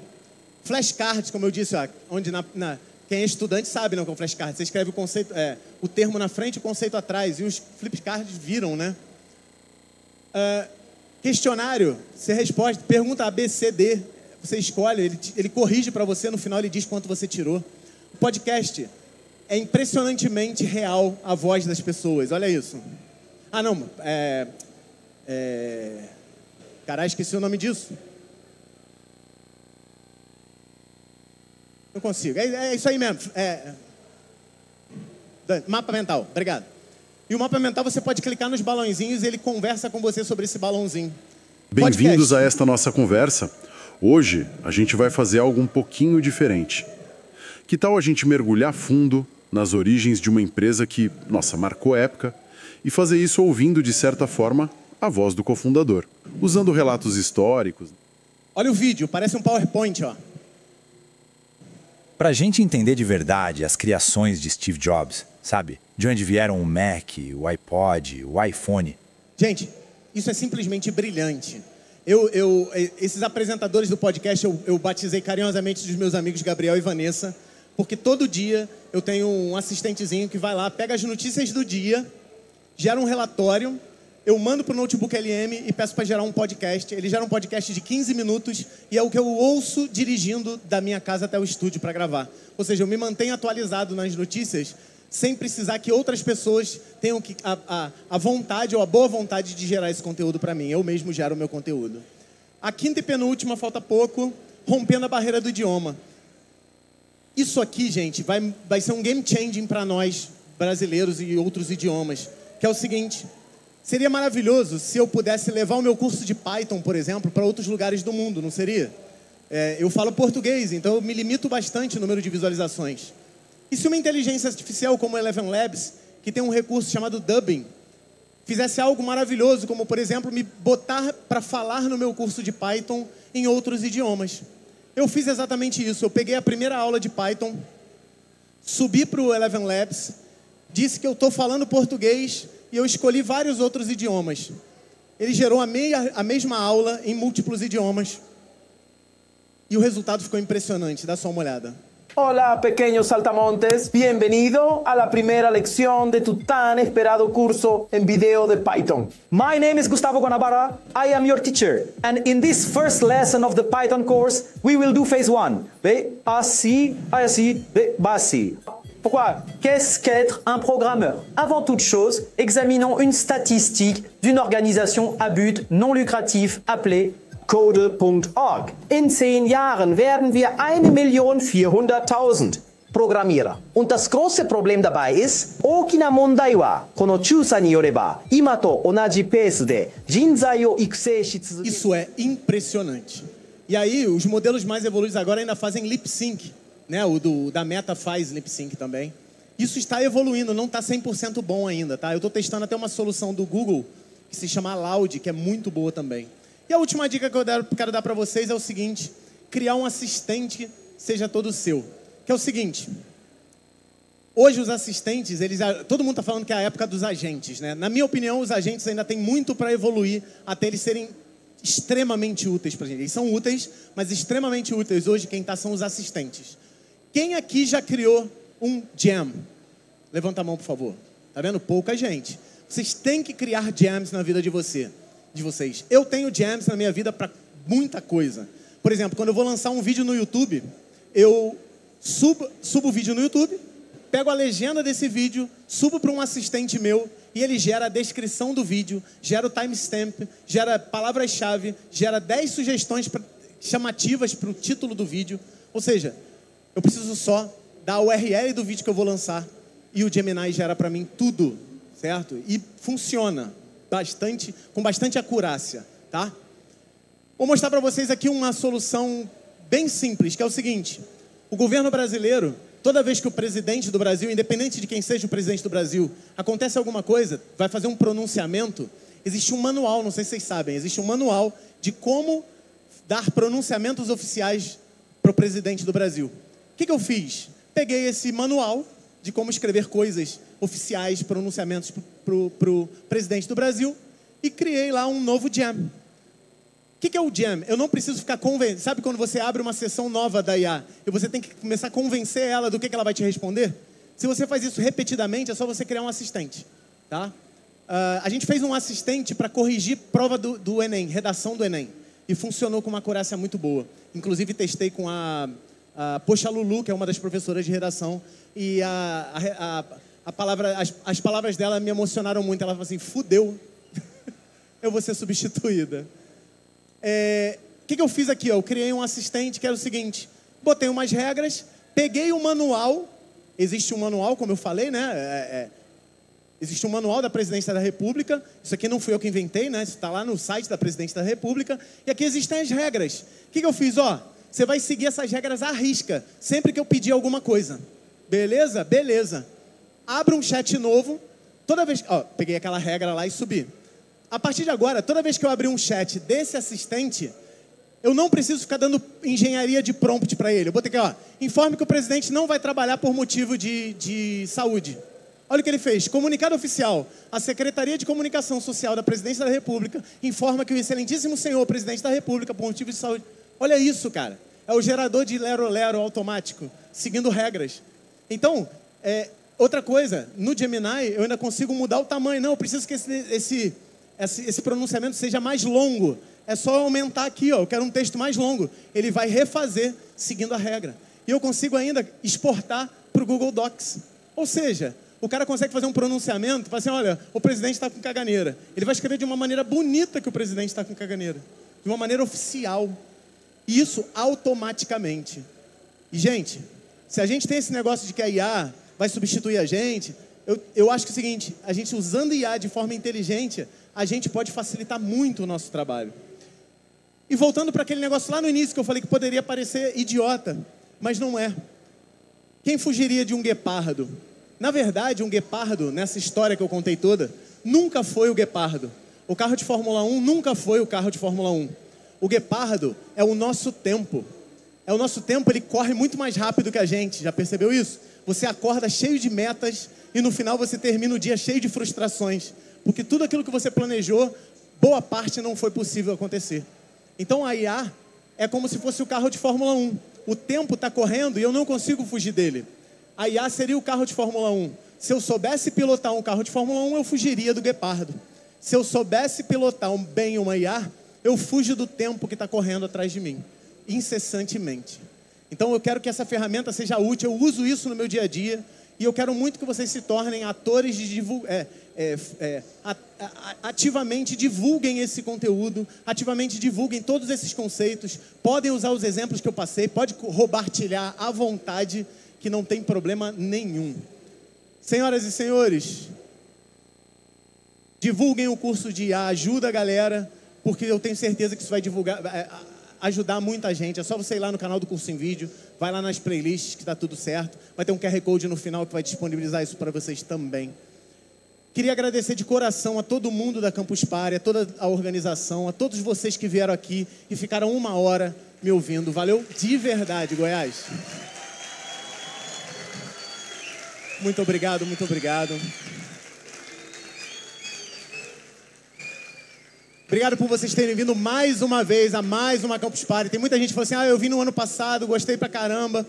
Flashcards, como eu disse, ó, onde quem é estudante sabe, não, que é um flashcard. Você escreve o termo na frente e o conceito atrás. E os flipcards viram, né? Questionário, você responde, pergunta A, B, C, D. Você escolhe, ele corrige para você, no final ele diz quanto você tirou. O podcast é impressionantemente real a voz das pessoas. Olha isso. Ah, não. Caralho, esqueci o nome disso. Não consigo. É isso aí mesmo. Mapa mental. Obrigado. E o mapa mental você pode clicar nos balãozinhos e ele conversa com você sobre esse balãozinho. Bem-vindos a esta nossa conversa. Hoje a gente vai fazer algo um pouquinho diferente. Que tal a gente mergulhar fundo nas origens de uma empresa que, nossa, marcou época e fazer isso ouvindo, de certa forma, a voz do cofundador, usando relatos históricos. Olha o vídeo, parece um PowerPoint, ó. Pra gente entender de verdade as criações de Steve Jobs, sabe? De onde vieram o Mac, o iPod, o iPhone. Gente, isso é simplesmente brilhante. Esses apresentadores do podcast eu batizei carinhosamente dos meus amigos Gabriel e Vanessa, porque todo dia eu tenho um assistentezinho que vai lá, pega as notícias do dia, gera um relatório, eu mando para o Notebook LM e peço para gerar um podcast. Ele gera um podcast de 15 minutos e é o que eu ouço dirigindo da minha casa até o estúdio para gravar. Ou seja, eu me mantenho atualizado nas notícias sem precisar que outras pessoas tenham a vontade ou a boa vontade de gerar esse conteúdo para mim. Eu mesmo gero o meu conteúdo. A quinta e penúltima, falta pouco, rompendo a barreira do idioma. Isso aqui, gente, vai ser um game changing para nós, brasileiros e outros idiomas, que é o seguinte: seria maravilhoso se eu pudesse levar o meu curso de Python, por exemplo, para outros lugares do mundo, não seria? Eu falo português, então eu me limito bastante no número de visualizações. E se uma inteligência artificial como a Eleven Labs, que tem um recurso chamado Dubbing, fizesse algo maravilhoso, como, por exemplo, me botar para falar no meu curso de Python em outros idiomas? Eu fiz exatamente isso. Eu peguei a primeira aula de Python, subi para o Eleven Labs, disse que eu estou falando português e eu escolhi vários outros idiomas. Ele gerou a mesma aula em múltiplos idiomas. E o resultado ficou impressionante. Dá só uma olhada. Hola, pequeños saltamontes. Bienvenido a la primera lección de tu tan esperado curso en video de Python. My name is Gustavo Guanabara. I am your teacher. And in this first lesson of the Python course, we will do phase 1. B-A-C, A-C, B-B-A-C. Pourquoi? Qu'est-ce qu'être un programmeur? Avant toute chose, examinons une statistique d'une organisation à but non lucratif appelée Code.org. In 10 Jahren werden wir 1.400.000 Programmierer. Und das große Problem dabei ist, 大きな問題は、この調査によれば、今と同じペースで人材を育成し続ける。 Isso é impressionante. E aí, os modelos mais evoluídos agora ainda fazem lip sync, né? O da Meta faz lip sync também. Isso está evoluindo, não está 100% bom ainda, tá? Eu estou testando até uma solução do Google que se chama Loud, que é muito boa também. E a última dica que eu quero dar para vocês é o seguinte: criar um assistente seja todo seu. Que é o seguinte: hoje os assistentes, todo mundo está falando que é a época dos agentes, né? Na minha opinião, os agentes ainda têm muito para evoluir até eles serem extremamente úteis para a gente. Eles são úteis, mas extremamente úteis. Hoje quem está são os assistentes. Quem aqui já criou um jam? Levanta a mão, por favor. Tá vendo? Pouca gente. Vocês têm que criar jams na vida de vocês. Eu tenho jams na minha vida para muita coisa. Por exemplo, quando eu vou lançar um vídeo no YouTube, eu subo o vídeo no YouTube, pego a legenda desse vídeo, subo para um assistente meu e ele gera a descrição do vídeo, gera o timestamp, gera palavras-chave, gera 10 sugestões chamativas para o título do vídeo. Ou seja, eu preciso só dar a URL do vídeo que eu vou lançar e o Gemini gera para mim tudo, certo? E funciona com bastante acurácia, tá? Vou mostrar para vocês aqui uma solução bem simples, que é o seguinte: o governo brasileiro, toda vez que o presidente do Brasil, independente de quem seja o presidente do Brasil, acontece alguma coisa, vai fazer um pronunciamento, existe um manual, não sei se vocês sabem, existe um manual de como dar pronunciamentos oficiais para o presidente do Brasil. O que eu fiz? Peguei esse manual de como escrever coisas oficiais, pronunciamentos para o presidente do Brasil e criei lá um novo jam. O que é o jam? Eu não preciso ficar convencendo. Sabe quando você abre uma sessão nova da IA e você tem que começar a convencer ela do que ela vai te responder? Se você faz isso repetidamente, é só você criar um assistente, tá? A gente fez um assistente para corrigir prova do Enem, redação do Enem. E funcionou com uma acurácia muito boa. Inclusive, testei com a Poxa Lulu, que é uma das professoras de redação. E as palavras dela me emocionaram muito. Ela falou assim, fudeu, eu vou ser substituída. O que eu fiz aqui? Eu criei um assistente que era o seguinte: botei umas regras, peguei o manual. Existe um manual, como eu falei, né? Existe um manual da Presidência da República. Isso aqui não fui eu que inventei, né? Isso está lá no site da Presidência da República. E aqui existem as regras. O que eu fiz? Você vai seguir essas regras à risca, sempre que eu pedir alguma coisa. Beleza? Beleza. Abra um chat novo. Toda vez... peguei aquela regra lá e subi. A partir de agora, toda vez que eu abrir um chat desse assistente, eu não preciso ficar dando engenharia de prompt para ele. Eu botei aqui, informe que o presidente não vai trabalhar por motivo de saúde. Olha o que ele fez. Comunicado oficial. A Secretaria de Comunicação Social da Presidência da República informa que o excelentíssimo senhor presidente da República, por motivo de saúde... Olha isso, cara. É o gerador de lero-lero automático, seguindo regras. Então, outra coisa, no Gemini eu ainda consigo mudar o tamanho. Não, eu preciso que esse pronunciamento seja mais longo. É só aumentar aqui, eu quero um texto mais longo. Ele vai refazer seguindo a regra. E eu consigo ainda exportar para o Google Docs. Ou seja, o cara consegue fazer um pronunciamento, fala assim, olha, o presidente está com caganeira. Ele vai escrever de uma maneira bonita que o presidente está com caganeira. De uma maneira oficial. E isso automaticamente. E, gente, se a gente tem esse negócio de que a IA vai substituir a gente, eu acho que é o seguinte, a gente usando IA de forma inteligente, a gente pode facilitar muito o nosso trabalho. E voltando para aquele negócio lá no início que eu falei que poderia parecer idiota, mas não é. Quem fugiria de um guepardo? Na verdade, um guepardo, nessa história que eu contei toda, nunca foi o guepardo. O carro de Fórmula 1 nunca foi o carro de Fórmula 1. O guepardo é o nosso tempo. É o nosso tempo, ele corre muito mais rápido que a gente. Já percebeu isso? Você acorda cheio de metas e no final você termina o dia cheio de frustrações. Porque tudo aquilo que você planejou, boa parte não foi possível acontecer. Então a IA é como se fosse o carro de Fórmula 1. O tempo está correndo e eu não consigo fugir dele. A IA seria o carro de Fórmula 1. Se eu soubesse pilotar um carro de Fórmula 1, eu fugiria do guepardo. Se eu soubesse pilotar bem uma IA, eu fujo do tempo que está correndo atrás de mim, incessantemente. Então eu quero que essa ferramenta seja útil, eu uso isso no meu dia a dia, e eu quero muito que vocês se tornem atores de ativamente divulguem esse conteúdo, ativamente divulguem todos esses conceitos, podem usar os exemplos que eu passei, pode compartilhar à vontade, que não tem problema nenhum. Senhoras e senhores, divulguem o curso de IA, ajuda a galera, porque eu tenho certeza que isso vai ajudar muita gente. É só você ir lá no canal do Curso em Vídeo, vai lá nas playlists que está tudo certo. Vai ter um QR Code no final que vai disponibilizar isso para vocês também. Queria agradecer de coração a todo mundo da Campus Party, a toda a organização, a todos vocês que vieram aqui e ficaram 1 hora me ouvindo. Valeu de verdade, Goiás. Muito obrigado, muito obrigado. Obrigado por vocês terem vindo mais uma vez a mais uma Campus Party. Tem muita gente que falou assim, eu vim no ano passado, gostei pra caramba.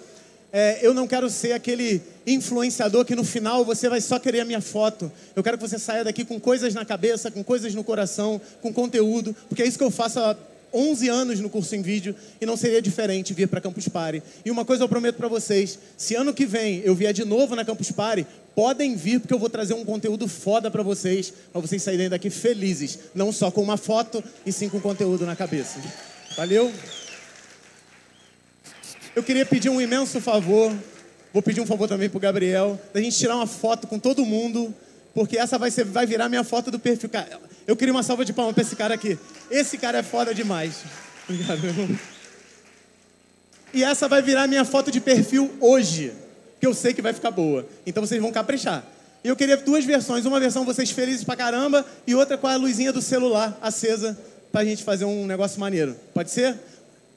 Eu não quero ser aquele influenciador que no final você vai só querer a minha foto. Eu quero que você saia daqui com coisas na cabeça, com coisas no coração, com conteúdo, porque é isso que eu faço há 11 anos no curso em vídeo e não seria diferente vir para Campus Party. E uma coisa eu prometo para vocês, se ano que vem eu vier de novo na Campus Party, podem vir porque eu vou trazer um conteúdo foda para vocês saírem daqui felizes, não só com uma foto e sim com conteúdo na cabeça. Valeu? Eu queria pedir um imenso favor, vou pedir um favor também pro Gabriel, da gente tirar uma foto com todo mundo, porque essa vai virar minha foto do perfil. Eu queria uma salva de palmas pra esse cara aqui. Esse cara é foda demais. Obrigado, meu irmão. E essa vai virar minha foto de perfil hoje, que eu sei que vai ficar boa. Então vocês vão caprichar. E eu queria 2 versões. Uma versão vocês felizes pra caramba e outra com a luzinha do celular acesa pra gente fazer um negócio maneiro. Pode ser?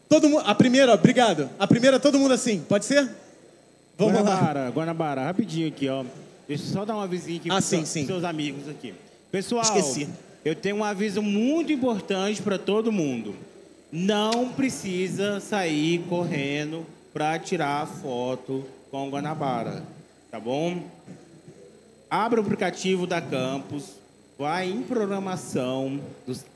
Todo mundo, a primeira, ó, obrigado. A primeira, todo mundo assim. Pode ser? Vamos lá. Guanabara, rapidinho aqui, ó. Deixa eu só dar um avisinho aqui para seus amigos aqui. Pessoal, esqueci. Eu tenho um aviso muito importante para todo mundo. Não precisa sair correndo para tirar foto com o Guanabara, tá bom? Abra o aplicativo da Campus, vai em programação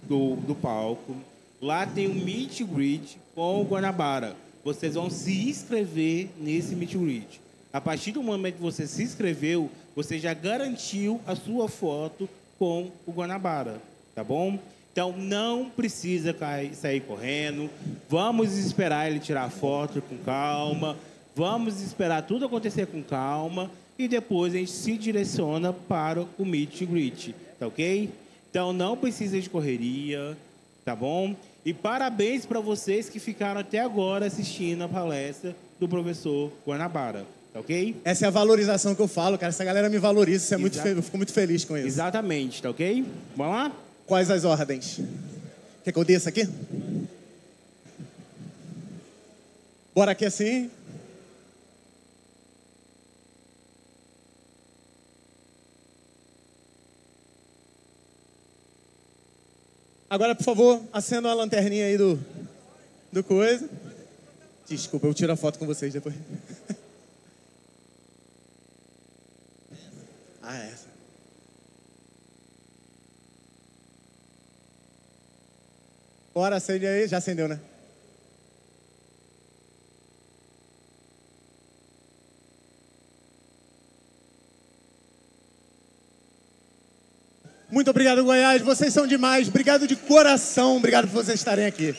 do palco. Lá tem um Meet and Greet com o Guanabara. Vocês vão se inscrever nesse Meet and Greet. A partir do momento que você se inscreveu, você já garantiu a sua foto com o Guanabara, tá bom? Então, não precisa sair correndo. Vamos esperar ele tirar a foto com calma. Vamos esperar tudo acontecer com calma. E depois a gente se direciona para o Meet and Greet, tá ok? Então, não precisa de correria, tá bom? E parabéns para vocês que ficaram até agora assistindo a palestra do professor Guanabara. Tá ok? Essa é a valorização que eu falo, cara. Essa galera me valoriza, isso é eu fico muito feliz com isso. Exatamente, tá ok? Vamos lá? Quais as ordens? Quer que eu desça aqui? Bora aqui assim. Agora, por favor, acenda uma lanterninha aí do coisa. Desculpa, eu tiro a foto com vocês depois. Essa. Bora, acende aí. Já acendeu, né? Muito obrigado, Goiás. Vocês são demais. Obrigado de coração. Obrigado por vocês estarem aqui.